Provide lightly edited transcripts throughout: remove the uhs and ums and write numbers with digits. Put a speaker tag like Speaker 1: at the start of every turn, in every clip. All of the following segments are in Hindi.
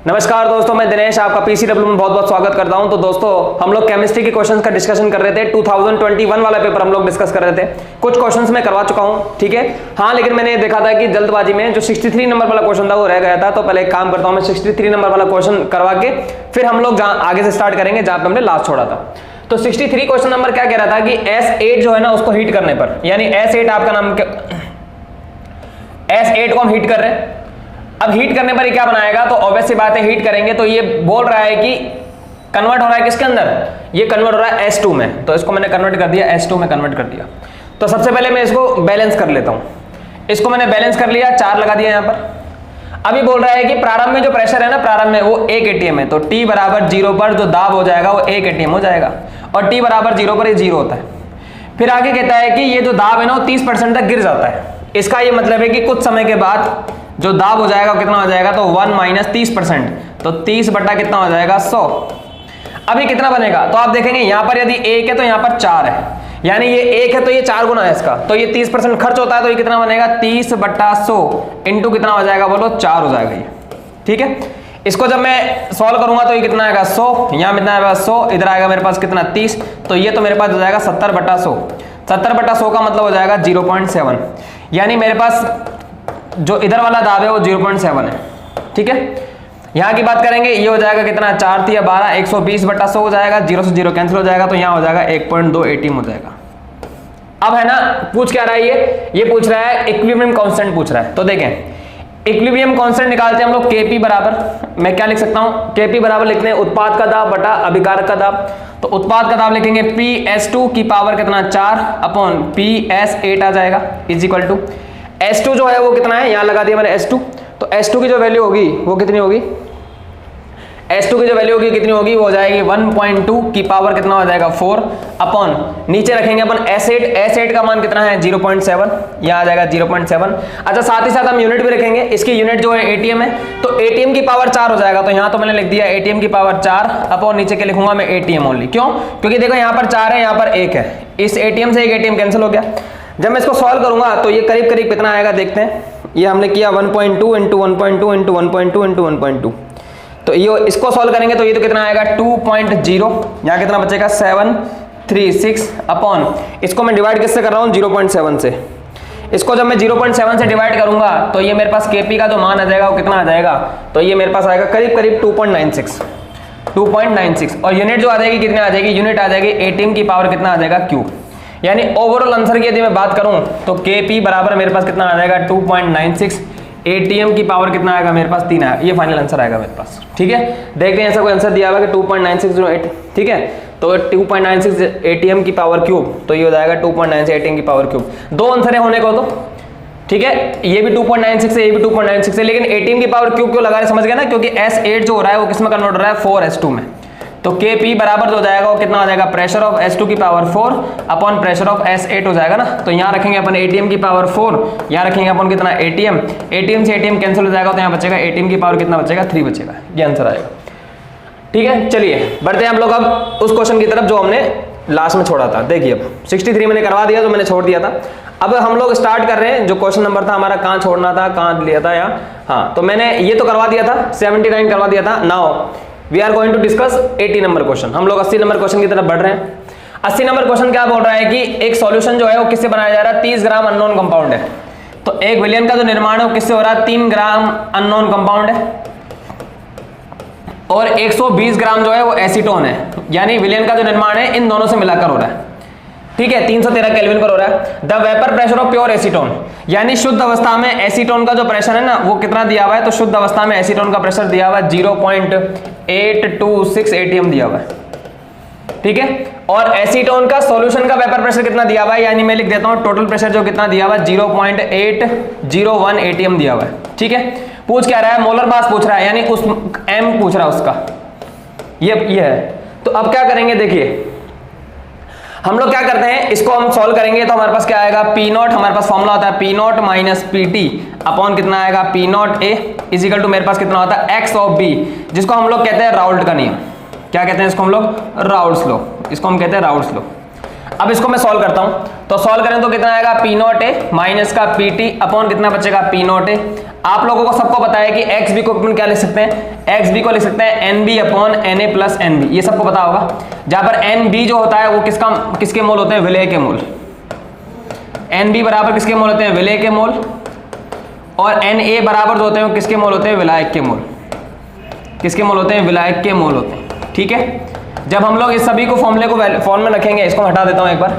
Speaker 1: नमस्कार दोस्तों, मैं दिनेश आपका पीसीडब्ल्यू में बहुत बहुत स्वागत करता हूं। तो दोस्तों, हम लोग केमिस्ट्री के क्वेश्चंस का डिस्कशन कर रहे थे। 2021 वाला पेपर हम लोग डिस्कस कर रहे थे। कुछ क्वेश्चंस मैं करवा चुका हूं, ठीक है। हाँ, लेकिन मैंने देखा था कि जल्दबाजी में जो 63 नंबर वाला क्वेश्चन था वो रह गया था। तो पहले एक काम करता हूं, मैं 63 नंबर वाला क्वेश्चन करवा के फिर हम लोग आगे से स्टार्ट करेंगे जहां पर हमने लास्ट छोड़ा था। तो 63 क्वेश्चन नंबर क्या कह रहा था कि S8 जो है ना उसको हीट करने पर, यानी S8 आपका नाम S8 को हम हीट कर रहे हैं। अब हीट करने पर ये क्या बनाएगा, तो ऑब्वियस सी बात है, हीट करेंगे तो ये बोल रहा है कि कन्वर्ट हो रहा है किसके अंदर, ये कन्वर्ट हो रहा है S2 में। तो इसको मैंने कन्वर्ट कर दिया, S2 में कन्वर्ट कर दिया। तो सबसे पहले मैं इसको बैलेंस कर लेता हूं। इसको मैंने बैलेंस कर लिया, 4 लगा दिया यहां पर। अभी बोल रहा है कि प्रारंभ में जो प्रेशर है ना, प्रारंभ में वो 1 atm है। तो T बराबर 0 पर जो दाब हो जाएगा वो 1 atm हो जाएगा, और T बराबर 0 पर ये 0 होता है। फिर आगे कहता है कि ये जो दाब है ना वो 30% तक गिर जाता है। इसका ये मतलब है कि कुछ समय के बाद जो दाब हो जाएगा कितना हो जाएगा, तो 1 - 30%, तो 30 बटा कितना हो जाएगा, 100। अभी कितना बनेगा, तो आप देखेंगे यहां पर यदि 1 है तो यहां पर 4 है, यानी ये 1 है तो ये 4 गुना है इसका। तो ये 30% खर्च होता है, तो ये कितना बनेगा, 30 बटा 100 इंटू कितना हो जाएगा, बोलो 4 हो जाएगा ये, ठीक है। इसको जब मैं सॉल्व करूंगा तो ये कितना आएगा, 100, यहां कितना आएगा 100, इधर आएगा मेरे पास कितना 30, तो ये तो मेरे पास हो जाएगा 70 बटा 100। 70 बटा 100 का मतलब हो जाएगा 0.7, यानी मेरे पास जो इधर वाला दाब है वो 0.7 है, ठीक है। यहां की बात करेंगे, ये हो जाएगा कितना, 4 × 12, 120 बटा 100 हो जाएगा, 0 से 0 कैंसिल हो जाएगा, तो यहां हो जाएगा 1.2 atm हो जाएगा। अब है ना, पूछ क्या रहा है ये पूछ रहा है इक्विलिब्रियम कांस्टेंट पूछ रहा है। तो देखें, इक्विलिब्रियम कांस्टेंट निकालते हैं हम लोग। Kp बराबर, मैं क्या लिख सकता हूं, Kp बराबर लिखते हैं उत्पाद का दाब बटा अभिकारक का दाब। तो उत्पाद का दाब लिखेंगे PS2 की पावर कितना, 4 अपॉन PS8 आ जाएगा, इज इक्वल टू S2 जो है वो कितना है, यहां लगा दिया मैंने S2। तो S2 की जो वैल्यू होगी वो कितनी होगी, S2 की जो वैल्यू होगी कितनी होगी, वो हो जाएगी 1.2 की पावर कितना हो जाएगा, 4 अपॉन नीचे रखेंगे अपन S8 का मान कितना है, 0.7, यहां आ जाएगा 0.7। अच्छा, साथ ही साथ हम यूनिट भी रखेंगे, इसकी यूनिट जो है ATM है, तो ATM की पावर 4 हो जाएगा। तो यहां तो मैंने लिख दिया ATM की पावर 4 अपॉन नीचे के लिखूंगा मैं ATM ओनली। क्यों, क्योंकि देखो यहां पर 4 है, यहां पर 1 है, इस ATM से एक ATM कैंसिल हो गया। जब मैं इसको सॉल्व करूंगा तो ये करीब करीब कितना आएगा, देखते हैं। ये हमने किया 1.2 × 1.2 × 1.2 × 1.2, तो ये इसको सॉल्व करेंगे तो ये तो कितना आएगा 2.0, यहाँ कितना बचेगा 736 अपॉन, इसको मैं डिवाइड किससे कर रहा हूँ, 0.7 से। इसको जब मैं 0.7 से डिवाइड करूंगा तो ये मेरे पास Kp का जो मान आ जाएगा वो कितना आ जाएगा, तो ये मेरे पास आएगा करीब करीब 2.96, और यूनिट जो आ जाएगी कितनी आ जाएगी, यूनिट आ जाएगी ATM की पावर कितना आ जाएगा, क्यूब। यानी ओवरऑल आंसर की यदि मैं बात करूं तो Kp बराबर मेरे पास कितना आ जाएगा 2.96, ATM की पावर कितना आएगा मेरे पास 3 आएगा, ये फाइनल आंसर आएगा मेरे पास, ठीक है। देखते हैं ऐसा कोई आंसर दिया हुआ है कि 2.9608, ठीक है। तो 2.96 ATM की पावर क्यूब, तो ये हो जाएगा 2.96 ATM की पावर क्यूब। दो आंसर है होने को, तो ठीक है, ये भी 2.96 है, ये भी 2.96 है, लेकिन ATM की पावर क्यूब क्यों लगा रहे, समझ गया ना, क्योंकि S8 जो हो रहा है वो किस में कन्वर्ट हो रहा है, 4S2 में। तो Kp बराबर जो जाएगा वो कितना आ जाएगा, प्रेशर ऑफ S2 की power 4 upon pressure of S8 हो जाएगा ना। तो यहाँ रखेंगे अपन ATM की पावर 4, यहाँ रखेंगे अपन कितना ATM से ATM कैंसिल हो जाएगा, तो यहाँ बचेगा ATM की पावर कितना बचेगा, 3 बचेगा, ये आंसर आएगा, ठीक है। चलिए बढ़ते हैं हम लोग अब उस क्वेश्चन की तरफ जो हमने लास्ट में छोड़ा था। देखिए, अब 63 मैंने करवा दिया, तो मैंने छोड़ दिया था। अब हम लोग स्टार्ट कर रहे हैं, जो क्वेश्चन नंबर था हमारा, कहाँ छोड़ना था, कहाँ लिया था यहाँ, हाँ, तो मैंने ये तो करवा दिया था, 79 करवा दिया था। Now we are going to discuss 80 number question. हम लोग 80 नंबर क्वेश्चन की तरफ बढ़ रहे हैं। 80 नंबर क्वेश्चन क्या बोल रहा है कि एक सॉल्यूशन जो है वो किससे बनाया जा रहा है, 30 ग्राम अननोन कंपाउंड है। तो 1 विलियन का जो निर्माण है वो किससे हो रहा है, 3 ग्राम अननोन कंपाउंड है, और 120 ग्राम जो है वो एसीटोन है। यानी विलियन का जो निर्माण है इन दोनों से मिलाकर हो रहा है, ठीक है, 313 केल्विन पर हो रहा है। The vapour pressure of pure acetone, यानी शुद्ध अवस्था में एसीटोन का जो प्रेशर है ना वो कितना दिया हुआ है, तो शुद्ध अवस्था में एसीटोन का प्रेशर दिया हुआ है 0.826 atm दिया हुआ है, ठीक है। और एसीटोन का सॉल्यूशन का वेपर प्रेशर कितना दिया हुआ है, यानी मैं लिख देता हूं टोटल प्रेशर जो कितना दिया हुआ है 0.801 atm दिया हुआ है, ठीक है। पूछ क्या रहा है, मोलर मास पूछ रहा है, यानी उस m पूछ रहा है उसका, ये है। तो अब क्या करेंगे, देखिए हम लोग क्या करते हैं, इसको हम सॉल्व करेंगे तो हमारे पास क्या आएगा, P0, हमारे पास फॉर्मूला होता है P0 माइनस PT अपॉन कितना आएगा, P0A इज इक्वल टू मेरे पास कितना होता है x ऑफ B, जिसको हम लोग कहते हैं राउल्ट का नियम। क्या कहते हैं इसको हम लोग, राउल्ट्स लॉ, इसको हम कहते हैं राउल्ट्स लॉ। अब इसको मैं सॉल्व करता हूं, तो सॉल्व करें तो कितना आएगा P0A माइनस का PT अपॉन कितना बचेगा P0A आप लोगों को सबको पता है कि एक्स बी को अपन क्या लिख सकते हैं, एक्स बी को लिख सकते हैं N B upon N A plus N B, ये सबको पता होगा। जहां पर एन बी जो होता है वो किसके मोल होते हैं, विलेय के मोल। एन बी बराबर किसके मोल होते हैं, विलेय के मोल। और एन ए बराबर जो होते हैं किसके मोल होते हैं, विलायक के मोल। किसके मोल होते हैं, विलायक के मोल होते हैं। ठीक है, जब हम लोग इस सभी को फॉर्मूले को फॉर्म में रखेंगे, इसको हटा देता हूं एक बार।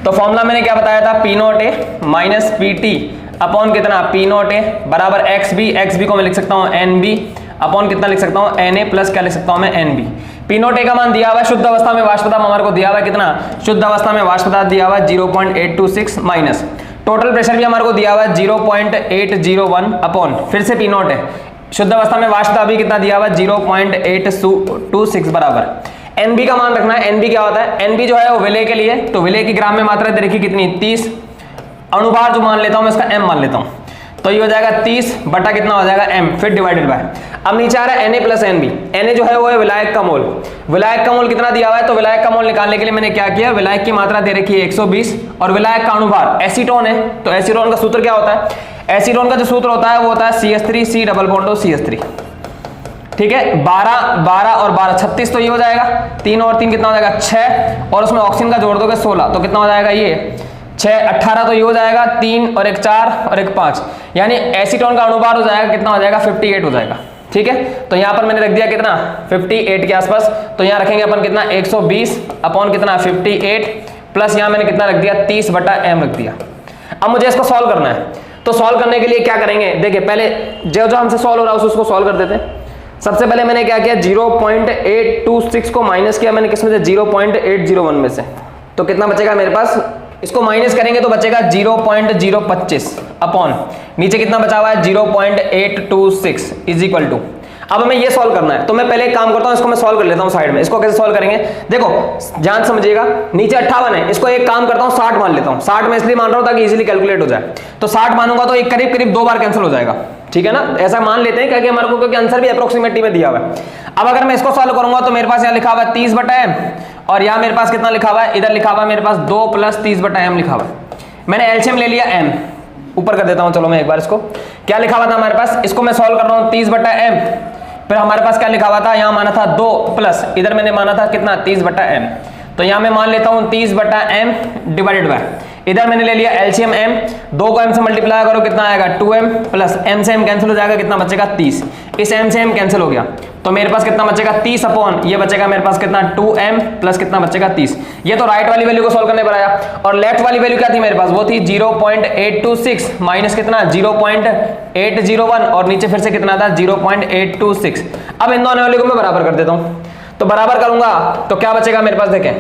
Speaker 1: तो फॉर्मूला मैंने क्या बताया था, पी नॉट ए माइनस पी टी अपॉन कितना, पी नॉट ए बराबर एक्स बी को मैं लिख सकता हूं एन बी अपॉन कितना लिख सकता हूं, एन ए प्लस क्या लिख सकता हूं मैं, N B. P naught A का मान दिया हुआ है, शुद्ध अवस्था में वाष्प दाब हमारे को दिया हुआ है कितना, शुद्ध अवस्था में वाष्प दाब दिया हुआ है 0.826 माइनस टोटल प्रेशर भी हमारे को दिया हुआ है 0.801 अपॉन फिर से पी नॉट है, शुद्ध अवस्था में वाष्प दाब भी कितना दिया हुआ है 0.826 बराबर। एनबी का मान रखना है। एनबी क्या होता है, एनबी जो है वो विलेय के लिए, तो विलेय की ग्राम में मात्रा देखिए कितनी, 30। अनुभार जो मान लेता हूं मैं इसका एम मान लेता हूं, तो ये हो जाएगा 30 बटा कितना हो जाएगा एम, फिर डिवाइडेड बाय। अब नीचे आ रहा है N A plus N B. N A जो है वो है विलायक का मोल। विलायक का मोल कितना दिया हुआ है, तो विलायक का मोल निकालने के लिए मैंने क्या किया, विलायक की मात्रा दे रखी है 120 और विलायक का अनुभार एसीटोन है, तो एसीटोन का सूत्र क्या होता है, एसीटोन का जो सूत्र होता है वो होता है CH3 C double bond CH3। ठीक है, 12 और 12 36, तो ये हो जाएगा 3 और 3 कितना हो जाएगा 6, और उसमें ऑक्सीजन का जोड़ दोगे 16, तो कितना हो जाएगा ये 6 18, तो ये हो जाएगा 3 और 1 4 और 1 5, यानी एसीटोन का अनुभार हो जाएगा कितना हो जाएगा 58 हो जाएगा। ठीक है, तो यहां पर मैंने रख दिया कितना 58 के आसपास, तो यहां रखेंगे अपन कितना 120 अपॉन कितना 58 प्लस यहां मैंने कितना रख दिया 30 बटा एम रख दिया। अब मुझे इसको सॉल्व करना है, तो सॉल्व करने के लिए क्या करेंगे, देखिए पहले जो हमसे सॉल्व हो रहा है उसको सॉल्व कर देते हैं। सबसे पहले मैंने क्या किया, 0.826 को माइनस किया मैंने किसमें से, 0.801 में से, तो कितना बचेगा मेरे पास, इसको माइनस करेंगे तो बचेगा 0.025 अपॉन नीचे कितना बचा हुआ है 0.826 इज इक्वल टू। अब हमें ये सॉल्व करना है, तो मैं पहले एक काम करता हूं, इसको मैं सॉल्व कर लेता हूं साइड में। इसको कैसे सॉल्व करेंगे, देखो ध्यान समझिएगा, नीचे 58 है, इसको एक काम करता हूं 60 मान लेता हूं। 60 में इसलिए मान रहा हूं ताकि इजीली कैलकुलेट हो जाए, तो 60 मानूंगा तो एक करीब करीब 2 बार कैंसिल हो जाएगा। ठीक है ना, ऐसा मान लेते हैं क्योंकि हमारे को क्योंकि आंसर भी अप्रोक्सीमेटली में दिया हुआ है। अब अगर मैं इसको सॉल्व करूंगा तो मेरे पास यहाँ लिखा हुआ है 30 बटा एम, और यहाँ मेरे पास कितना लिखा हुआ है, इधर लिखा हुआ है मेरे पास 2 + 30 बटा एम लिखा हुआ है। मैंने एलसीएम ले लिया एम, ऊपर कर देता हूं, चलो मैं एक बार इसको, क्या लिखा हुआ था हमारे पास, इसको मैं सॉल्व कर रहा हूं 30 बटा एम, फिर हमारे पास क्या लिखा हुआ था, यहाँ माना था 2 प्लस इधर मैंने माना था कितना 30 बटा एम, तो यहाँ मैं मान लेता हूं 30 बटा एम डिवाइडेड बाय, इधर मैंने ले लिया एलसीएम एम, 2 को एम से मल्टीप्लाई करो कितना आएगा 2m प्लस एम से एम कैंसिल हो जाएगा, कितना बचेगा 30, इस एम से एम कैंसिल हो गया, तो मेरे पास कितना बचेगा 30 अपॉन ये बचेगा मेरे पास कितना 2m प्लस कितना बचेगा 30। ये तो राइट वाली वैल्यू को सॉल्व करने पर आया, और लेफ्ट वाली वैल्यू क्या थी मेरे पास, वो थी 0.826 माइनस कितना 0.801 और नीचे फिर से कितना था 0.826। अब इन दोनों वैल्यू को मैं बराबर कर देता हूं, तो बराबर करूंगा तो क्या बचेगा मेरे पास, देखें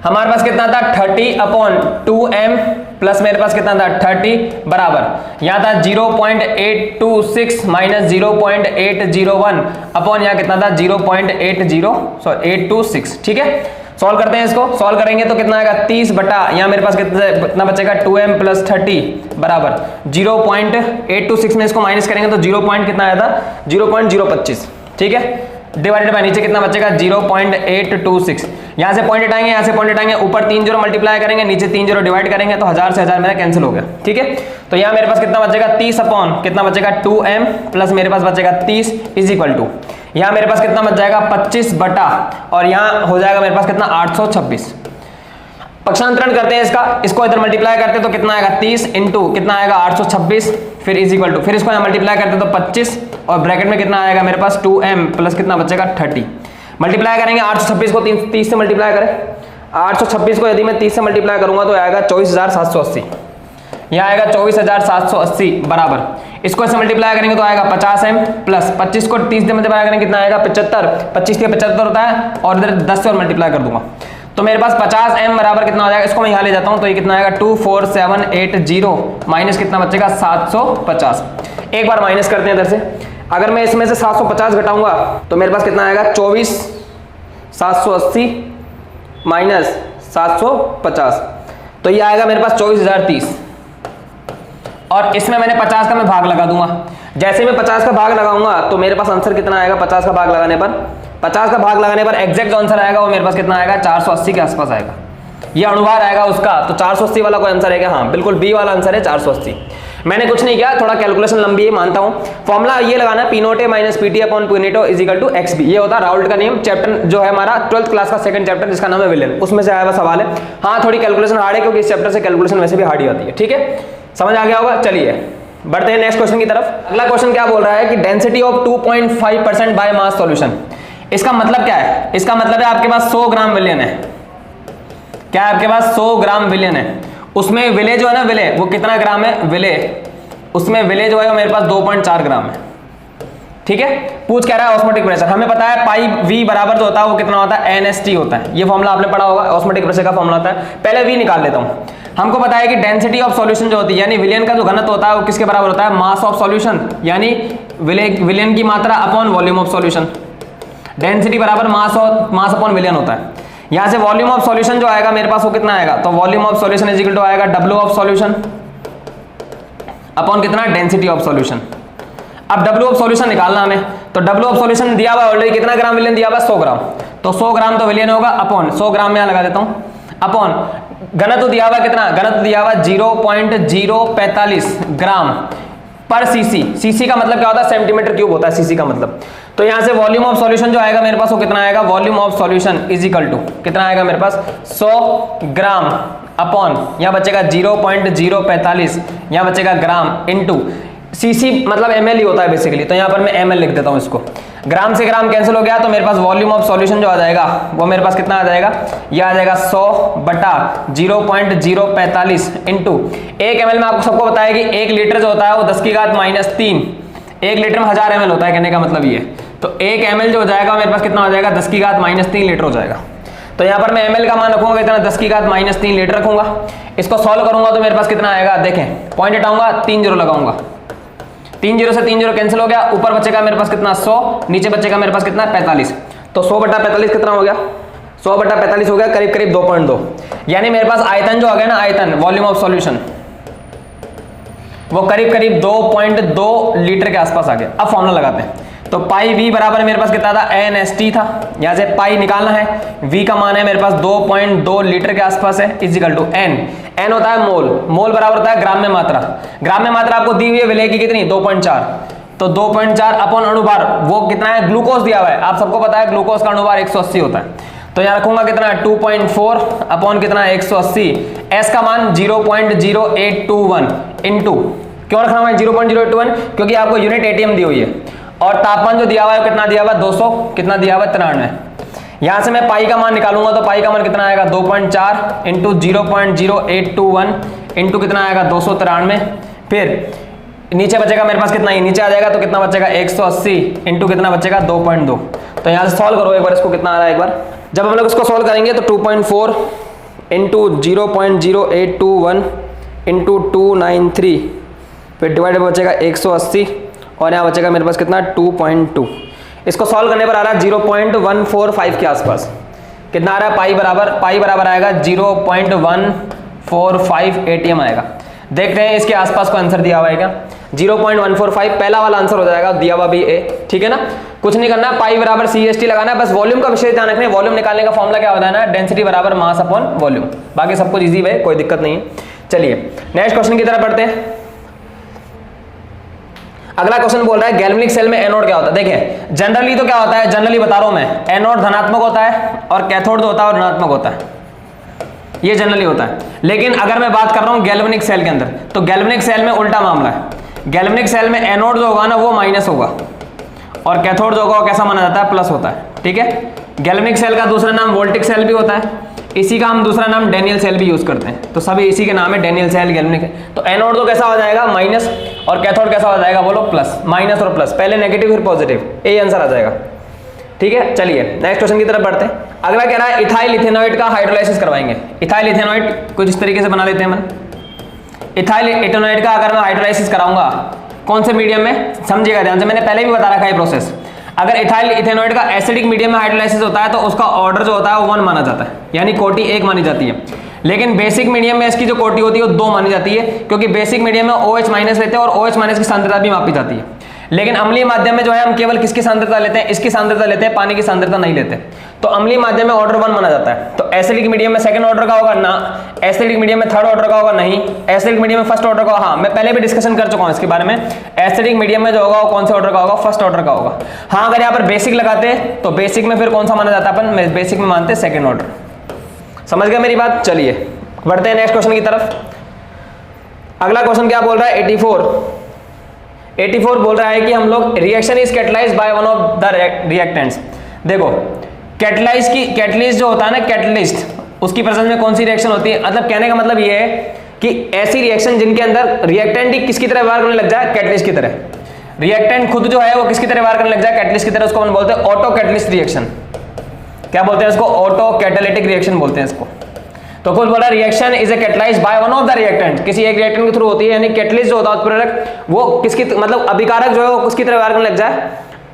Speaker 1: हमारे पास कितना था 30 अपॉन 2m प्लस मेरे पास कितना था 30 बराबर यहाँ था 0.826 माइनस 0.801 अपॉन यहाँ कितना था 0.826। ठीक है, सॉल्व करते हैं इसको, सॉल्व करेंगे तो कितना आएगा 30 बटा यहाँ मेरे पास कितना बचेगा 2m प्लस 30 बराबर 0.826 में इसको माइनस करेंगे तो 0. कितना आया था 0.025। ठीक है, डिवाइडेड बाय नीचे कितना बचेगा 0.826, यहां से पॉइंट हटाएंगे, यहां से पॉइंट हटाएंगे, ऊपर 3 0 मल्टीप्लाई करेंगे, नीचे 3 0 डिवाइड करेंगे, तो 1000 से 1000 मेरा कैंसिल हो गया। ठीक है, तो यहां मेरे पास कितना बचेगा 30 अपॉन कितना बचेगा 2m प्लस मेरे पास बचेगा 30 इज इक्वल टू यहां मेरे पास कितना बच जाएगा 25 बटा और यहां हो जाएगा मेरे पास कितना 826। पक्षांतरण करते हैं इसको इधर मल्टीप्लाई करते हैं तो कितना आएगा 30 इंटू कितना आएगा 826 फिर इज इक्वल टू फिर इसको यहां मल्टीप्लाई करते हैं तो 25 और ब्रैकेट में कितना आएगा मेरे पास 2m प्लस कितना बचेगा 30। मल्टीप्लाई करेंगे 826 को 30 से मल्टीप्लाई करें, 826 को यदि मैं 30 से मल्टीप्लाई करूंगा तो आएगा 24780, यह आएगा 24780 बराबर इसको ऐसे मल्टीप्लाई करेंगे तो आएगा 50m प्लस 25 को 30 से मल्टीप्लाई करेंगे कितना आएगा 75, 25 के 75 होता है और इधर 10 से और मल्टीप्लाई कर दूंगा तो मेरे पास 50m बराबर कितना हो जाएगा, इसको मैं यहाँ ले जाता हूँ तो ये कितना आएगा 24780 माइनस कितना बचेगा 750। एक बार माइनस करते हैं इधर से, अगर मैं इसमें से 750 घटाऊंगा तो मेरे पास कितना आएगा 24780 माइनस 750 तो ये आएगा मेरे पास 24030 और इसमें मैंने 50 का मैं भाग लगा दूंगा। जैसे मैं 50 का भाग लगाऊंगा तो मेरे पास आंसर कितना आएगा 50 का भाग लगाने पर एग्जैक्ट जो आंसर आएगा वो मेरे पास कितना आएगा 480 के आसपास आएगा। ये अनुभार आएगा उसका, तो 480 वाला कोई आंसर है क्या? हाँ बिल्कुल, बी वाला आंसर है 480। मैंने कुछ नहीं किया, थोड़ा कैलकुलेशन लंबी है मानता हूं। फॉर्मूला ये लगाना P naught A minus P T upon P naught is equal to X B. ये होता है राउल्ट का नियम, चैप्टर जो है हमारा 12th क्लास का सेकंड चैप्टर जिसका नाम है विलेन, उसमें से आया हुआ सवाल है। हाँ थोड़ी कैलकुलेशन हार्ड है क्योंकि इस चैप्टर से कैलकुलेशन वैसे भी हार्ड ही होती है, ठीक है, समझ आ गया होगा। चलिए बढ़ते हैं नेक्स्ट क्वेश्चन की तरफ। अगला क्वेश्चन क्या बोल रहा है कि density of 2.5% by mass solution. इसका मतलब क्या है? इसका मतलब है आपके पास 100 ग्राम विलेन है। क्या है आपके पास? 100 ग्राम विलेन है। उसमें विले जो है ना, विले वो कितना ग्राम है? विले उसमें विले जो है वो मेरे पास 2.4 ग्राम है, ठीक है। पूछ कह रहा है ऑस्मोटिक प्रेशर। हमें पता है पाई वी बराबर जो होता है वो कितना होता है? NST होता है। ये फॉर्मूला आपने पढ़ा होगा, ऑस्मोटिक प्रेशर का फॉर्मूला होता है। पहले वी निकाल लेता हूं। हमको पता है कि डेंसिटी ऑफ सॉल्यूशन जो होती है यानी विलेन का जो घनत्व होता है वो किसके बराबर होता है? मास ऑफ सॉल्यूशन, यानी विलेन की मात्रा upon volume of solution. Density बराबर मास अपॉन विलेन होता है। यहां से वॉल्यूम ऑफ सॉल्यूशन जो आएगा मेरे पास वो कितना आएगा? तो volume of solution is equal to आएगा W ऑफ सॉल्यूशन अपॉन कितना? Density of solution. अब W ऑफ सॉल्यूशन निकालना हमें, तो W ऑफ सॉल्यूशन दिया हुआ ऑलरेडी कितना ग्राम विलेन दिया हुआ? 100 ग्राम। तो 100 ग्राम तो विलेन होगा अपॉन 100 ग्राम में लगा देता हूं अपॉन घनत्व दिया हुआ कितना? घनत्व दिया हुआ 0.045 ग्राम पर सीसी। सीसी का मतलब क्या होता है? सेंटीमीटर क्यूब होता है सीसी का मतलब। तो यहां से वॉल्यूम ऑफ सॉल्यूशन जो आएगा मेरे पास वो कितना आएगा? Volume of solution is equal to कितना आएगा मेरे पास? 100 ग्राम अपॉन यहां बचेगा 0.045, यहां बचेगा ग्राम इनटू सीसी मतलब ml ही होता है बेसिकली। तो यहां पर मैं ml लिख देता हूं इसको। ग्राम से ग्राम कैंसिल हो गया तो मेरे पास वॉल्यूम ऑफ सॉल्यूशन जो आ जाएगा वो मेरे पास कितना आ जाएगा? ये आ जाएगा 100 बटा 0.045 इंटू 1 ml में आपको सबको बताया कि 1 लीटर जो होता है वो 10 की घात -3, 1 लीटर में 1000 ml होता है, कहने का मतलब ये। तो 1 ml जो हो जाएगा मेरे पास कितना हो जाएगा? 10 की घात -3 लीटर हो जाएगा। तो यहाँ पर मैं ml का मान रखूंगा कितना? 10 की घात -3 लीटर रखूंगा। इसको सॉल्व करूंगा तो मेरे पास कितना आएगा? देखें पॉइंट हटाऊंगा, 3 जीरो लगाऊंगा, 3 जीरो से 3 जीरो कैंसिल हो गया। ऊपर बचेगा मेरे पास कितना? 100, नीचे बचेगा मेरे पास कितना? 45। तो 100 बटा 45 कितना हो गया? 100 बटा 45 हो गया करीब करीब 2.2। यानी मेरे पास आयतन जो आ गया ना, आयतन वॉल्यूम ऑफ सॉल्यूशन वो करीब करीब 2.2 लीटर के आसपास आ गया। अब फॉर्मूला लगाते हैं। तो पाई वी बराबर मेरे पास कितना था? NST था। यहां से पाई निकालना है, वी का मान है मेरे पास 2.2 लीटर के आसपास है, इज इक्वल टू n होता है मोल, मोल बराबर होता है ग्राम में मात्रा। ग्राम में मात्रा आपको दी हुई है विलेय की कितनी? 2.4। तो 2.4 अपॉन अणुभार वो कितना है? ग्लूकोज दिया हुआ है, आप सबको पता है ग्लूकोज का अणुभार 180 होता है। तो यहां रखूंगा कितना? 2.4 अपॉन कितना? 180। s का मान 0.0821 इंटू, क्यों रखना है 0.081? क्योंकि आपको यूनिट ATM दी हुई है और तापमान जो दिया हुआ है कितना दिया हुआ है? 200, कितना दिया हुआ है? 93। यहां से मैं पाई का मान निकालूंगा तो पाई का मान कितना आएगा? 2.4 इंटू 0.0821 इंटू कितना आएगा? 293। फिर नीचे बचेगा मेरे पास कितना? ही नीचे आ जाएगा तो कितना बचेगा? 180 इंटू कितना बचेगा? 2.2। तो यहां से सॉल्व करो एक बार, इसको कितना आ रहा है एक बार। जब हम लोग इसको सॉल्व करेंगे तो 2.4 इंटू 0.0821 इंटू 293 फिर डिवाइड बचेगा 180 और यहाँ बचेगा मेरे पास कितना? 2.2। इसको सॉल्व करने पर आ रहा है 0.145 के आसपास। कितना आ रहा है? पाई बराबर आएगा 0.145 ATM आएगा। देखते हैं इसके आसपास को आंसर दिया हुआ है क्या? 0.145 पहला वाला आंसर हो जाएगा, दिया हुआ भी A, ठीक है ना। कुछ नहीं करना, पाई बराबर CST लगाना है, बस वॉल्यूम का विषय ध्यान रखना है। वॉल्यूम निकालने का फॉर्मूला क्या होता है ना? डेंसिटी बराबर मास अपॉन वॉल्यूम। बाकी सब कुछ इजी है, कोई दिक्कत नहीं है। चलिए नेक्स्ट क्वेश्चन की तरफ बढ़ते हैं। अगला क्वेश्चन बोल रहा है गैल्वेनिक सेल में एनोड क्या होता है। देखिए जनरली तो क्या होता है, जनरली बता रहा हूं मैं, एनोड धनात्मक होता है और कैथोड जो होता है वो ऋणात्मक होता है, ये जनरली होता है। लेकिन अगर मैं बात कर रहा हूं गैल्वेनिक सेल के अंदर, तो गैल्वेनिक सेल में उल्टा मामला है। गैल्वेनिक सेल में एनोड जो होगा ना वो माइनस होगा और कैथोड जो होगा वो कैसा माना जाता है? प्लस होता है, ठीक है। गैल्वेनिक सेल का दूसरा नाम वोल्टिक सेल भी होता है, इसी का हम दूसरा नाम डैनियल सेल भी यूज करते हैं। तो सभी इसी के नाम है, डैनियल सेल, गैल्वेनिक। तो एनोड तो कैसा हो जाएगा? माइनस, और कैथोड कैसा हो जाएगा? बोलो प्लस। माइनस और प्लस, पहले नेगेटिव फिर पॉजिटिव, यही आंसर आ जाएगा, ठीक है। चलिए नेक्स्ट क्वेश्चन की तरफ बढ़ते हैं। अगला कह रहा है इथाइल इथेनॉइड का हाइड्रोलाइसिस करवाएंगे। इथाइल इथेनॉइड कुछ इस तरीके से बना लेते हैं हम। इथाइल इथेनॉइड का अगर मैं हाइड्रोलाइसिस कराऊंगा कौन से मीडियम में, समझिएगा ध्यान से, मैंने पहले भी बता रखा है प्रोसेस। अगर इथाइल इथेनॉइड का एसिडिक मीडियम में हाइड्रोलाइसिस होता है तो उसका ऑर्डर जो होता है वो 1 माना जाता है, यानी कोटि 1 मानी जाती है। लेकिन बेसिक मीडियम में इसकी जो कोटि होती है वो 2 मानी जाती है, क्योंकि बेसिक मीडियम में OH- लेते हैं और OH- की सांद्रता भी मापी जाती है। लेकिन अम्लीय माध्यम में जो है हम केवल किसकी सांद्रता लेते हैं, इसकी सांद्रता लेते हैं, पानी की सांद्रता नहीं लेते। तो अम्लीय माध्यम में ऑर्डर 1 माना जाता है। तो एसिडिक मीडियम में सेकंड ऑर्डर का होगा ना, एसिडिक मीडियम में थर्ड ऑर्डर का होगा नहीं, एसिडिक मीडियम में फर्स्ट ऑर्डर का, हाँ मैं पहले भी डिस्कशन कर चुका हूं इसके बारे में। एसिडिक मीडियम में जो होगा वो कौन से ऑर्डर का होगा, फर्स्ट ऑर्डर का होगा। हाँ अगर यहाँ पर बेसिक लगाते हैं तो बेसिक में फिर कौन सा माना जाता है, अपन बेसिक में मानते हैं सेकंड ऑर्डर। समझ गए मेरी बात। चलिए बढ़ते हैं नेक्स्ट क्वेश्चन की तरफ। अगला क्वेश्चन क्या बोल रहा है, 84 बोल रहा है कि हम लोग reaction is catalysed by one of the reactants. देखो कैटलिस्ट जो होता है ना, कैटलिस्ट, उसकी प्रेजेंस में कौन सी रिएक्शन होती है, मतलब कहने का मतलब ये है कि ऐसी रिएक्शन जिनके अंदर रिएक्टेंट ही किसकी तरह व्यवहार करने लग जाए, कैटलिस्ट की तरह। रिएक्टेंट खुद जो है वो किसकी तरह व्यवहार करने लग जाए, कैटलिस्ट की तरह, उसको हम बोलते हैं ऑटो कैटलिस्ट रिएक्शन। क्या बोलते हैं इसको, ऑटो कैटालिटिक रिएक्शन बोलते हैं इसको। तो कुछ बोला reaction is a catalysed by one of the reactant, किसी एक रिएक्टेंट के थ्रू होती है, यानी कैटलिस्ट जो होता है उत्प्रेरक, वो किसकी मतलब अभिकारक जो है वो किसकी तरह व्यवहार करने लग जाए,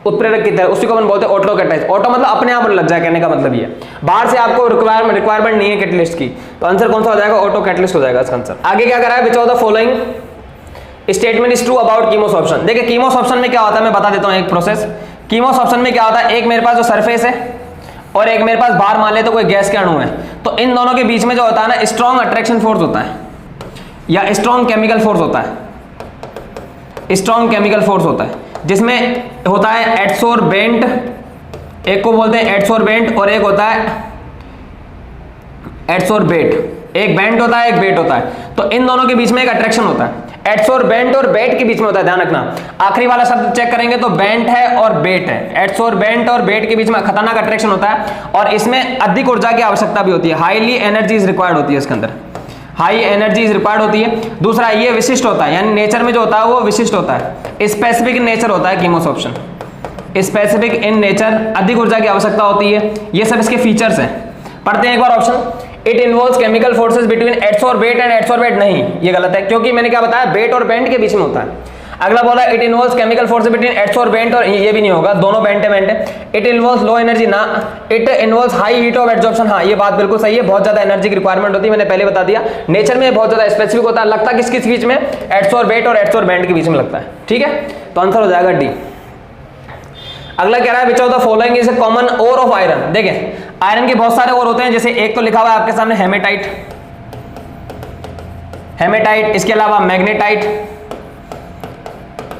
Speaker 1: उत्प्रेरक की तरह, उसी को अपन बोलते हैं ऑटो कैटलाइज्ड। ऑटो मतलब अपने आप लग जाए, कहने का मतलब ये बाहर से आपको रिक्वायरमेंट नहीं है कैटलिस्ट की। तो आंसर कौन सा हो जाएगा, ऑटो कैटलिस्ट हो जाएगा इसका आंसर। आगे क्या करा है, which of the following statement is true about chemisorption. देखिए कीमोसॉर्प्शन में क्या होता है मैं बता देता हूं एक प्रोसेस। कीमोसॉर्प्शन में क्या होता है, एक मेरे पास जो सरफेस है और एक मेरे पास बाहर मान ले तो कोई गैस के अणु है, तो इन दोनों के बीच में जो होता है ना स्ट्रॉन्ग अट्रैक्शन फोर्स होता है या स्ट्रॉन्ग केमिकल फोर्स होता है, स्ट्रॉन्ग केमिकल फोर्स होता है, जिसमें होता है एडसोर्बेंट, एक को बोलते हैं एडसोर्बेंट और एक होता है एडसोर्बेट। एक बेंट होता है एक बेट होता है, तो इन दोनों के बीच में एक अट्रैक्शन होता है, एडसोर्बेंट और बेट के बीच में होता है, ध्यान रखना। आखिरी वाला शब्द चेक करेंगे तो बेंट है और बेट है, एडसोर्बेंट और बेट के बीच में खतरनाक अट्रैक्शन होता है और इसमें अधिक ऊर्जा की आवश्यकता भी होती है, हाईली एनर्जी इज रिक्वायर्ड होती है इसके अंदर, हाई एनर्जी इज रिक्वायर्ड होती है। दूसरा ये विशिष्ट होता है, यानी नेचर में जो होता है वो विशिष्ट होता है, स्पेसिफिक इन नेचर होता है कीमोसॉर्प्शन, स्पेसिफिक इन नेचर, अधिक ऊर्जा की आवश्यकता होती है। ये सब इसके फीचर्स हैं। पढ़ते हैं एक बार option. It involves chemical forces between adsorbate and adsorbate, नहीं ये गलत है क्योंकि मैंने क्या बताया बेट और बेंट के बीच में होता है। अगला बोला it involves chemical forces between adsorbent, और ये भी नहीं होगा, दोनों बेंट है बेंट है। इट इन्वॉल्व्स लो एनर्जी ना, it involves high heat of absorption, हाँ ये बात बिल्कुल सही है, बहुत ज्यादा एनर्जी की रिक्वायरमेंट होती है, मैंने पहले बता दिया। नेचर में बहुत ज्यादा स्पेसिफिक होता है, लगता किस किस बीच में, एडसोर्बेट और एडसोर्बेंट के बीच में लगता है, ठीक है। तो आंसर हो जाएगा डी। अगला कह रहा है which of the following is a common ore of iron. देखें आयरन के बहुत सारे ओर होते हैं, जैसे एक तो लिखा हुआ है आपके सामने हेमेटाइट, हेमेटाइट, इसके अलावा magnetite,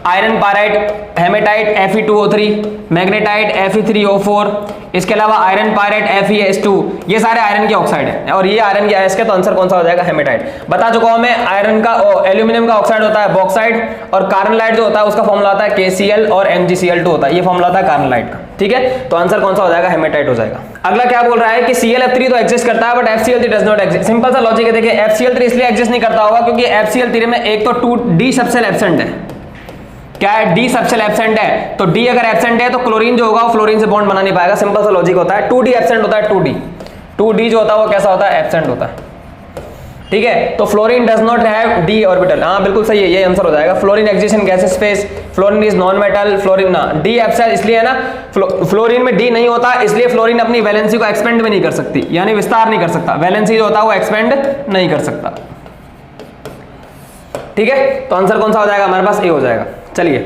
Speaker 1: iron pyrite, hematite Fe2O3, magnetite Fe3O4, इसके अलावा आयरन पायराइट FeS2, ये सारे आयरन के ऑक्साइड है और ये आयरन के अयस्क है, तो आंसर कौन सा हो जाएगा, हेमेटाइट। बता चुका हूं मैं, आयरन का एल्यूमिनियम का ऑक्साइड होता है बॉक्साइड, और कार्बोनाइट जो होता है उसका फॉर्मूला होता है KCl और MgCl2 होता है, ये फॉर्मूला होता है कार्बोनाइट का, ठीक है। तो आंसर कौन सा हो जाएगा, हेमेटाइट हो जाएगा। अगला क्या बोल रहा है कि ClF3 तो एग्जिस्ट करता है but FCl3 does not exist. Simple सा लॉजिक है, देखिए FCl3 इसलिए एग्जिस्ट नहीं करता होगा क्योंकि FCl3 में एक तो 2D सबसेल एब्सेंट है, क्या है, डी सबसेल एब्सेंट है, तो डी अगर एब्सेंट है तो क्लोरीन जो होगा वो फ्लोरीन से बॉन्ड बना नहीं पाएगा, सिंपल सा लॉजिक होता है। 2D एब्सेंट होता है, 2D जो होता है वो कैसा होता है, एब्सेंट होता है, ठीक है। तो fluorine does not have D orbital, हाँ बिल्कुल सही है, ये आंसर हो जाएगा। Fluorine exist in gases phase, fluorine is non metal, fluorine ना डी एब्सेंट इसलिए है ना, फ्लोरीन में डी नहीं होता इसलिए फ्लोरीन अपनी वैलेंसी को एक्सपेंड भी नहीं कर सकती, यानी विस्तार नहीं कर सकता, वैलेंसी जो होता है वो एक्सपेंड नहीं कर सकता, ठीक है। तो आंसर कौन सा हो जाएगा, हमारे पास ए हो जाएगा। चलिए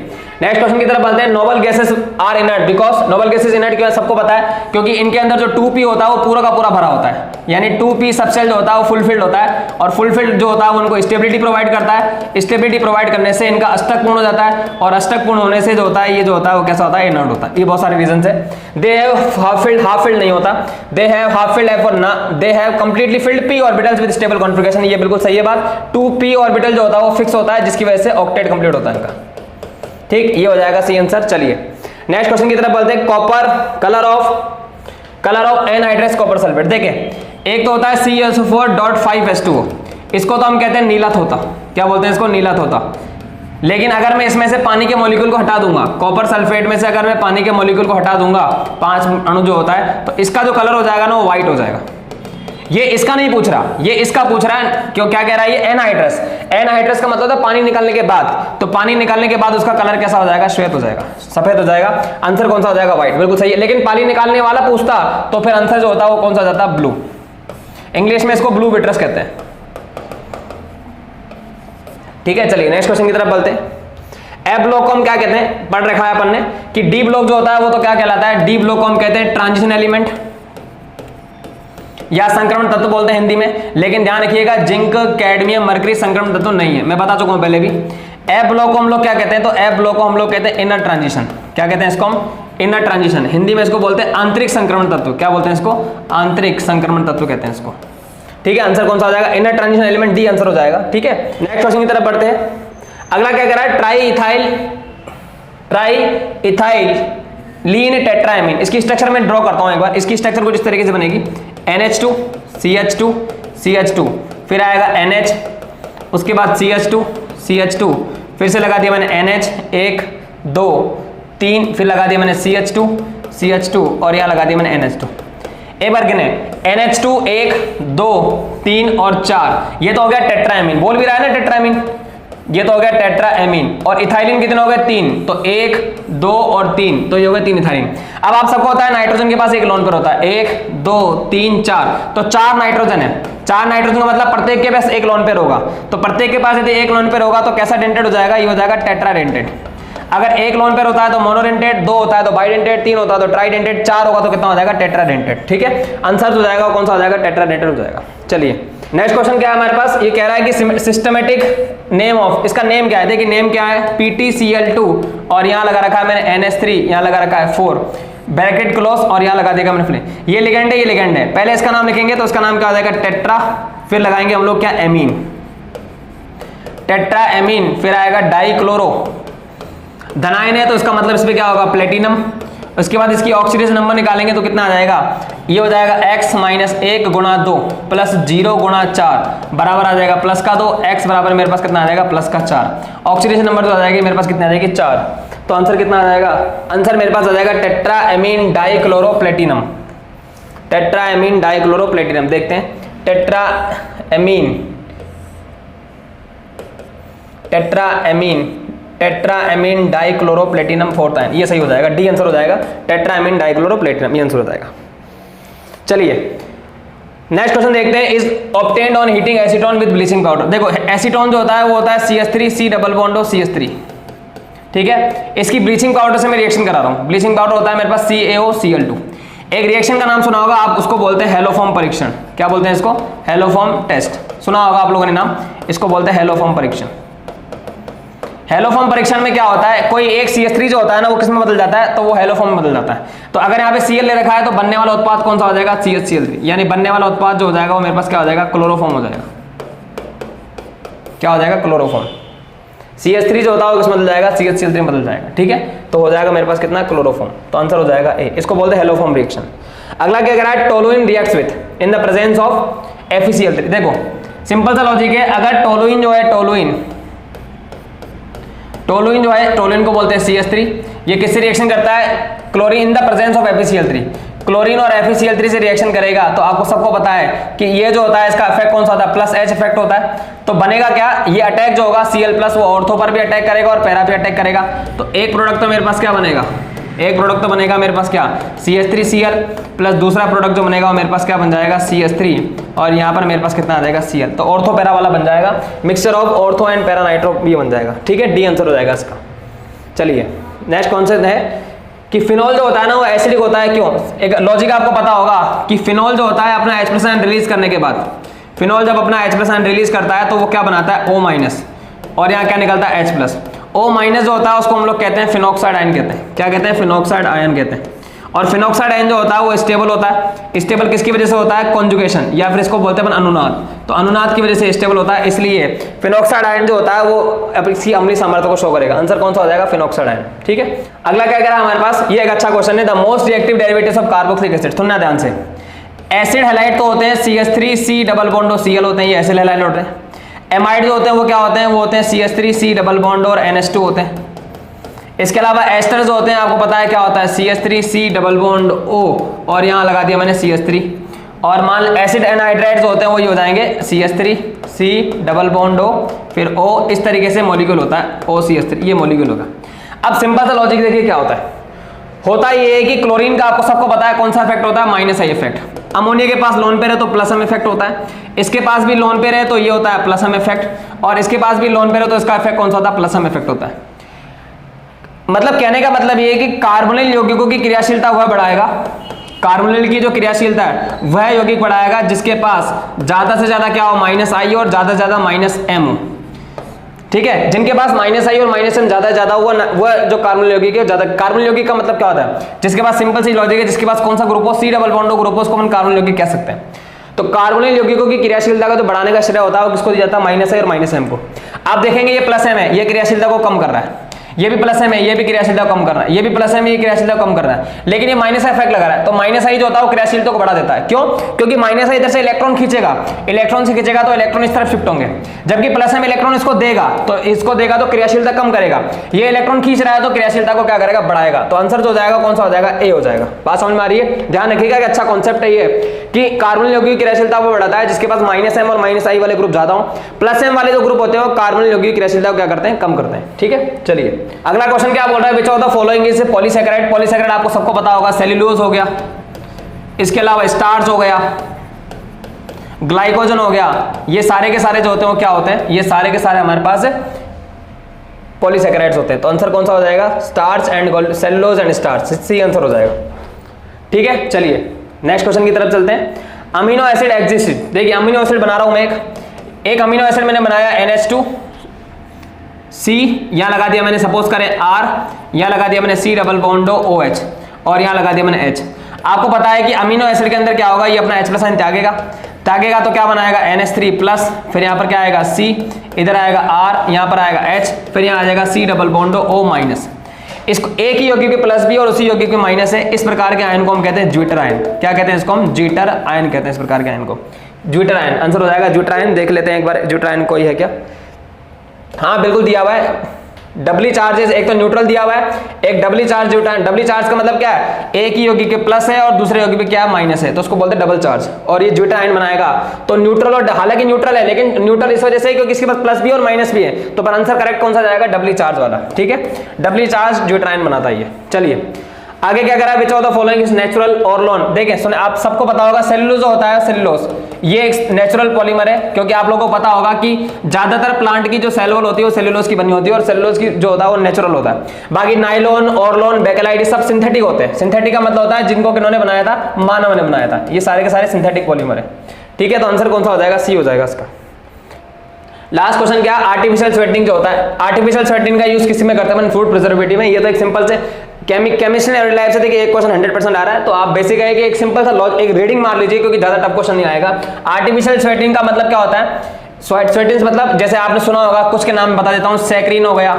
Speaker 1: नेक्स्ट क्वेश्चन की तरफ बढ़ते हैं। Noble gases are inert because, noble gases inert क्यों है सबको पता है, क्योंकि इनके अंदर जो 2p होता है वो पूरा का पूरा भरा होता है, यानी 2p सबसेल जो होता है वो फुलफिल्ड होता है, और फुलफिल्ड जो होता है वो उनको स्टेबिलिटी प्रोवाइड करता है, स्टेबिलिटी प्रोवाइड करने से इनका अष्टक पूर्ण हो जाता है, और अष्टक पूर्ण होने से जो होता है ये जो होता है वो कैसा होता है, इनर्ट होता है। ये बहुत सारे रीजन है। दे हैव हाफ फिल्ड नहीं होता, दे हैव हाफ फिल्ड है ना, they have completely filled p orbitals with stable configuration, ये बिल्कुल सही है बात। 2p ऑर्बिटल जो होता है वो फिक्स होता है, जिसकी वजह से ऑक्टेट कंप्लीट होता है इनका, ठीक, ये हो जाएगा सी आंसर। चलिए नेक्स्ट क्वेश्चन की तरफ बढ़ते हैं। Copper, colour of anhydrous copper sulphate. देखें एक तो होता है ClSO4.5H2O, इसको तो हम कहते हैं नीला थोता, क्या बोलते हैं इसको, नीला थोता। लेकिन अगर मैं इसमें से पानी के मॉलिक्यूल को हटा दूंगा, कॉपर सल्फेट में से अगर मैं पानी के मॉलिक्यूल को हटा दूंगा, 5 अणु जो होता है, तो इसका जो कलर हो जाएगा ना वो व्हाइट हो जाएगा। ये इसका नहीं पूछ रहा, ये इसका पूछ रहा है, क्यों क्या कह रहा है ये, एनहाइड्रस। एनहाइड्रस का मतलब है पानी निकालने के बाद, तो पानी निकालने के बाद उसका कलर कैसा हो जाएगा, श्वेत हो जाएगा, सफेद हो जाएगा। आंसर कौन सा हो जाएगा, व्हाइट, बिल्कुल सही है। लेकिन पानी निकालने वाला पूछता तो फिर आंसर जो होता है वो कौन सा जाता है, ब्लू। इंग्लिश में इसको ब्लू विट्रस कहते हैं, ठीक है। चलिए नेक्स्ट क्वेश्चन की तरफ बढ़ते हैं। ए ब्लॉक को हम क्या कहते हैं, पढ़ रखा है अपन ने कि डी ब्लॉक जो होता है वो तो क्या कहलाता है, डी ब्लॉक को हम कहते हैं ट्रांजिशन एलिमेंट या संक्रमण तत्व बोलते हैं हिंदी में। लेकिन ध्यान रखिएगा जिंक कैडमियम मरकरी संक्रमण तत्व नहीं है, मैं बता चुका हूं पहले भी। ए ब्लॉक को हम लोग क्या कहते हैं, तो ए ब्लॉक को हम लोग कहते हैं इनर ट्रांजिशन। क्या कहते हैं इसको हम, इनर ट्रांजिशन। हिंदी में इसको बोलते हैं आंतरिक संक्रमण तत्व। क्या बोलते हैं इसको, आंतरिक संक्रमण तत्व कहते हैं इसको। ठीक है, आंसर कौन सा हो जाएगा, inner transition element, D answer हो जाएगा। ठीक है, नेक्स्ट क्वेश्चन की तरफ बढ़ते हैं। अगला क्या कह रहा है, ट्राई इथाइल लीन टेट्राएमीन। इसकी स्ट्रक्चर में ड्रॉ करता हूं एक बार। इसकी स्ट्रक्चर कुछ इस तरीके से बनेगी, NH2 CH2 CH2, फिर आएगा NH, उसके बाद CH2 CH2, फिर से लगा दिया मैंने NH 1 2 3, फिर लगा दिया मैंने CH2 CH2 और यहाँ लगा दिया मैंने NH2। एक बार गिने, NH2 1 2 3 और 4, ये तो हो गया टेट्राएमीन। बोल भी रहा है ना टेट्राएमीन, ये तो हो गया टेट्राएमीन। और इथाइलिन कितने हो गए, 3, तो 1 2 और 3, तो ये हो गए 3 इथाइलिन। अब आप सबको होता है नाइट्रोजन के पास एक लोन पेयर होता है, 1 2 3 4, तो 4 नाइट्रोजन है। 4 नाइट्रोजन का मतलब प्रत्येक के पास एक लोन पेयर होगा। तो प्रत्येक के पास यदि एक लोन पेयर होगा तो कैसा डेंटेड हो जाएगा, ये हो जाएगा टेट्राडेंटेड। अगर एक लोन पेयर होता है तो मोनोडेंटेड, 2 होता है तो बाइडेंटेड, 3 होता है तो ट्राइडेंटेड, 4 होगा तो कितना हो जाएगा, टेट्राडेंटेड। ठीक है, आंसर हो जाएगा कौन सा हो जाएगा, टेट्राडेंटेड हो जाएगा। चलिए नेक्स्ट क्वेश्चन क्या है हमारे पास, ये कह रहा है कि सिस्टमेटिक नेम ऑफ, इसका नेम क्या है, देखिए नेम क्या है, PTCl2 और यहाँ लगा रखा है मैंने NH3, यहाँ लगा रखा है 4 ब्रैकेट क्लोज और यहाँ लगा देगा मैंने फ्लेम। ये लिगेंड है, ये लिगेंड है। पहले इसका नाम लिखेंगे तो इसका नाम क्या हो जाएगा, टेट्रा, फिर लगाएंगे हम लोग क्या, एमीन, टेट्रा एमीन, फिर आएगा डाइक्लोरो, धनायन है तो इसका मतलब इस पे क्या होगा, प्लेटिनम। उसके बाद इसकी ऑक्सीडेशन नंबर निकालेंगे तो कितना आ जाएगा, ये हो जाएगा x माइनस 1 गुणा 2 प्लस 0 गुणा 4 बराबर आ जाएगा प्लस का 2, x बराबर मेरे पास कितना आ जाएगा, प्लस का 4। ऑक्सीडेशन नंबर तो आ जाएगी मेरे पास कितनी आ जाएगी, 4। तो आंसर कितना आ जाएगा, आंसर मेरे पास आ जाएगा tetra amine dichloro platinum, tetra amine dichloro platinum. देखते हैं, टेट्रा एमीन डाइक्लोरोप्लेटिनम 4th आयन, ये सही हो जाएगा, डी आंसर हो जाएगा, टेट्रा एमीन डाइक्लोरोप्लेटिनम, ये आंसर हो जाएगा। चलिए नेक्स्ट क्वेश्चन देखते हैं, is obtained on heating acetone with bleaching powder. देखो एसीटोन जो होता है वो होता है CH3 C डबल बॉन्ड और CH3। ठीक है, इसकी ब्लीचिंग पाउडर से मैं रिएक्शन करा रहा हूं। ब्लीचिंग पाउडर होता है मेरे पास CaOCl2। एक रिएक्शन का नाम सुना होगा आप, उसको बोलते हैं हेलोफॉर्म परीक्षण। क्या बोलते हैं इसको, हेलोफॉर्म टेस्ट, सुना होगा आप लोगों ने नाम, इसको बोलते हैं हेलोफॉर्म परीक्षण। हेलोफॉर्म परीक्षण में क्या होता है, कोई एक CH3 जो होता है ना वो किस में बदल जाता है, तो वो हेलोफॉर्म में बदल जाता है। तो अगर यहाँ पे Cl ले रखा है तो बनने वाला उत्पाद कौन सा हो जाएगा, CHCl3, यानी बनने वाला उत्पाद जो हो जाएगा वो मेरे पास क्या हो जाएगा, क्लोरोफॉर्म हो जाएगा। क्या हो जाएगा, क्लोरोफॉर्म। CH3 जो होता है वो किस में बदल जाएगा, CHCl3 में बदल जाएगा। ठीक है, तो हो जाएगा मेरे पास कितना, क्लोरोफॉर्म। तो आंसर हो जाएगा ए, इसको बोलते हैं हेलोफॉर्म रिएक्शन। अगला क्या कह रहा है, toluene reacts with in the presence of FeCl3। देखो सिंपल सा लॉजिक है, अगर टोलुइन जो है, टोलुइन जो है, टोलुइन को बोलते हैं CH3, ये किससे रिएक्शन करता है, chlorine in the presence of FeCl3। Chlorine और FeCl3 से रिएक्शन करेगा तो आपको सबको पता है कि ये जो होता है इसका इफेक्ट कौन सा होता है, प्लस H इफेक्ट होता है। तो बनेगा क्या, ये अटैक जो होगा Cl+ वो ऑर्थो पर भी अटैक करेगा और पैरा भी अटैक करेगा। तो एक प्रोडक्ट तो मेरे पास क्या बनेगा, एक प्रोडक्ट तो बनेगा मेरे पास क्या, CH3Cl प्लस दूसरा प्रोडक्ट जो बनेगा वो मेरे पास क्या बन जाएगा, CH3 और यहाँ पर मेरे पास कितना आ जाएगा, Cl। तो ऑर्थो पैरा वाला बन जाएगा, mixture of ortho and para nitro भी बन जाएगा। ठीक है, डी आंसर हो जाएगा इसका। चलिए नेक्स्ट कॉन्सेप्ट है कि फिनॉल जो होता है ना वो एसिडिक होता है। क्यों, एक लॉजिक आपको पता होगा कि फिनॉल जो होता है अपना H+ आयन रिलीज करने के बाद, फिनॉल जब अपना H+ आयन रिलीज करता है तो वो क्या बनाता है, O- और यहाँ क्या निकलता है, H+। O- जो होता है उसको हम लोग कहते हैं फिनॉक्साइड आयन कहते हैं। क्या कहते हैं, फिनॉक्साइड आयन कहते हैं। और फिनॉक्साइड आयन जो होता है वो स्टेबल होता है। स्टेबल किसकी वजह से होता है, कॉन्जुगेशन, या फिर इसको बोलते हैं अनुनाद। तो अनुनाद की वजह से स्टेबल होता है, इसलिए फिनॉक्साइड आयन जो होता है वो इसकी अम्लीय सामर्थ्य को शो करेगा। आंसर कौन सा हो जाएगा, फिनॉक्साइड आयन। ठीक है, अगला क्या कह रहा है हमारे पास, ये एक अच्छा क्वेश्चन है, the most reactive derivatives of carboxylic acid. सुनना ध्यान से, एसिड हैलाइड तो होते हैं CH3 C डबल बॉन्ड और Cl होते हैं, ये एसिड हैलाइड होते हैं। एमाइड जो होते हैं वो क्या होते हैं, वो होते हैं CH3 C डबल बॉन्ड और NH2 होते हैं। इसके अलावा एस्टर जो होते हैं आपको पता है क्या होता है, CH3 C double bond O और यहाँ लगा दिया मैंने CH3। और मान एसिड एनहाइड्राइड जो होते हैं वो ये हो जाएंगे CH3 C double bond O फिर O, इस तरीके से मॉलिक्यूल होता है OCH3, ये मॉलिक्यूल होगा। अब सिंपल सा लॉजिक देखिए क्या होता है, होता ये है कि क्लोरीन का आपको सबको पता है कौन सा इफेक्ट होता है, -I इफेक्ट। अमोनिया के पास लोन पेयर है तो +M इफेक्ट होता है, इसके पास भी लोन पेयर है तो ये होता है +M इफेक्ट, और इसके पास भी लोन पेयर है तो इसका इफेक्ट कौन सा होता है, +M इफेक्ट होता है। मतलब कहने का मतलब ये है कि कार्बोनिल यौगिकों की क्रियाशीलता वह बढ़ाएगा, कार्बोनिल की जो क्रियाशीलता है वह यौगिक बढ़ाएगा जिसके पास ज्यादा से ज्यादा क्या हो, -I और ज्यादा से ज्यादा -M हो। ठीक है, जिनके पास -I और -M ज्यादा वह जो कार्बोनिल यौगिक है ज्यादा। कार्बोनिल यौगिक का मतलब क्या होता है, जिसके पास सिंपल सी लॉजिक है, जिसके पास कौन सा ग्रुप हो, C डबल बॉन्ड ग्रुप हो, उसको हम कार्बोनिल यौगिक कह सकते हैं। तो कार्बोनिल यौगिकों की क्रियाशीलता का जो बढ़ाने का श्रेय होता है वो किसको दिया जाता है, -I और -M को। आप देखेंगे ये +M है, ये क्रियाशीलता को कम कर रहा है, ये भी +M है, ये भी क्रियाशीलता को कम कर रहा है, ये भी +M है, ये क्रियाशीलता को कम कर रहा है, लेकिन ये -I इफेक्ट लगा रहा है। तो -I जो होता है वो क्रियाशीलता को बढ़ा देता है। क्यों? क्योंकि -I इधर से इलेक्ट्रॉन खींचेगा, इलेक्ट्रॉन से खींचेगा तो इलेक्ट्रॉन इस तरफ शिफ्ट होंगे, जबकि +M इलेक्ट्रॉन इसको देगा तो क्रियाशीलता कम करेगा। ये इलेक्ट्रॉन खींच रहा है तो क्रियाशीलता को क्या करेगा, बढ़ाएगा। तो आंसर जो हो जाएगा कौन सा हो जाएगा, A हो जाएगा। बात समझ में आ रही है? ध्यान रखिएगा कि अच्छा कॉन्सेप्ट है ये कि कार्बोनिल यौगिक की क्रियाशीलता वो बढ़ाता है जिसके पास -M और -I वाले ग्रुप ज्यादा हो, +M वाले जो ग्रुप होते हैं वो कार्बोनिल यौगिक की क्रियाशीलता को क्या करते हैं, कम करते हैं। ठीक है, चलिए अगला क्वेश्चन क्या बोल रहा है, which of the following is polysaccharide. Polysaccharide आपको सबको पता होगा, सेल्यूलोज हो गया, इसके अलावा स्टार्च हो गया, ग्लाइकोजन हो गया, ये सारे के सारे जो होते हैं वो क्या होते हैं, ये सारे के सारे हमारे पास पॉलीसैकेराइड्स होते हैं। तो आंसर कौन सा हो जाएगा, starch and cellulose and starch, C answer हो जाएगा। ठीक है, चलिए नेक्स्ट क्वेश्चन की तरफ चलते हैं। अमीनो एसिड एग्जिस्ट, देखिए अमीनो एसिड बना रहा हूं मैं, एक अमीनो एसिड मैंने बनाया NH2 C, यहां लगा दिया मैंने सपोज करें R, यहां लगा दिया मैंने C डबल बॉन्ड OH और यहां लगा दिया मैंने H। आपको पता है कि अमीनो एसिड के अंदर क्या होगा, ये अपना H+ आयन त्यागेगा तो क्या बनाएगा NH3 प्लस, फिर यहाँ पर क्या आएगा C, इधर आएगा R, यहाँ पर आएगा H, फिर यहाँ आ जाएगा C डबल बॉन्ड O-। इसको एक ही यौगिक के प्लस भी और उसी यौगिक के माइनस है, इस प्रकार के आयन को हम कहते हैं ज्विटर आयन। क्या कहते हैं इसको हम, ज्विटर आयन कहते हैं, इस प्रकार के आयन को ज्विटर आयन। आंसर हो जाएगा ज्विटर आयन। देख लेते हैं एक बार ज्विटर आयन कोई है क्या, हाँ बिल्कुल दिया हुआ है। डबली चार्जेस, एक तो न्यूट्रल दिया हुआ है, एक डबली चार्ज ज्विटर आयन। डबली चार्ज का मतलब क्या है, एक ही यौगिक के प्लस है और दूसरे यौगिक पे क्या है, माइनस है, तो उसको बोलते हैं डबल चार्ज। और ये ज्विटर आयन बनाएगा तो न्यूट्रल, और हालांकि न्यूट्रल है लेकिन न्यूट्रल इस वजह से क्योंकि इसके पास प्लस भी और माइनस भी है, तो पर आंसर करेक्ट कौन सा जाएगा, डबली चार्ज वाला। ठीक है, डबली चार्ज ज्विटर आयन बनाता है ये। चलिए आगे क्या करा है, which of the following is natural orlon. देखिए सुने, आप सबको पता होगा सेल्यूलोज होता है, सेल्यूलोज ये एक नेचुरल पॉलीमर है, क्योंकि आप लोगों को पता होगा कि ज्यादातर प्लांट की जो सेल वॉल होती है वो सेल्यूलोज की बनी होती है और सेल्यूलोज की जो होता है वो नेचुरल होता है। बाकी नाइलॉन, ऑर्लोन, बेकेलाइट सब सिंथेटिक होते हैं। सिंथेटिक का मतलब होता है जिनको किन्होंने बनाया था, मानव ने बनाया था। ये सारे के सारे सिंथेटिक पॉलीमर है। ठीक है, तो आंसर कौन सा हो जाएगा, सी हो जाएगा इसका। लास्ट क्वेश्चन क्या, आर्टिफिशियल स्वेटनिंग जो होता है, आर्टिफिशियल स्वेटनिंग का यूज किसी में करते हैं, फूड प्रिजर्वेटिव में। ये तो एक सिंपल से केमिस्ट्री एवरी लाइफ से देखिए एक क्वेश्चन 100% आ रहा है, तो आप बेसिक है कि एक सिंपल सा एक रीडिंग मार लीजिए क्योंकि ज्यादा टफ क्वेश्चन नहीं आएगा। आर्टिफिशियल स्वेटनिंग का मतलब क्या होता है, स्वेटिंग मतलब जैसे आपने सुना होगा, कुछ के नाम बता देता हूं, सैकरीन हो गया,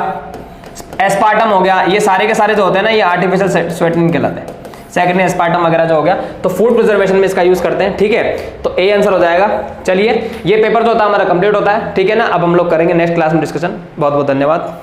Speaker 1: एस्पार्टम हो गया, ये सारे के सारे जो होते हैं ना ये आर्टिफिशियल स्वेटनिंग कहलाते हैं। सैकरीन, एस्पार्टम वगैरह जो हो गया, तो फूड प्रिजर्वेशन में इसका यूज करते हैं। ठीक है, तो ए आंसर हो जाएगा। चलिए ये पेपर जो होता है हमारा कंप्लीट होता है। ठीक है ना, अब हम लोग करेंगे नेक्स्ट क्लास में डिस्कशन। बहुत बहुत धन्यवाद।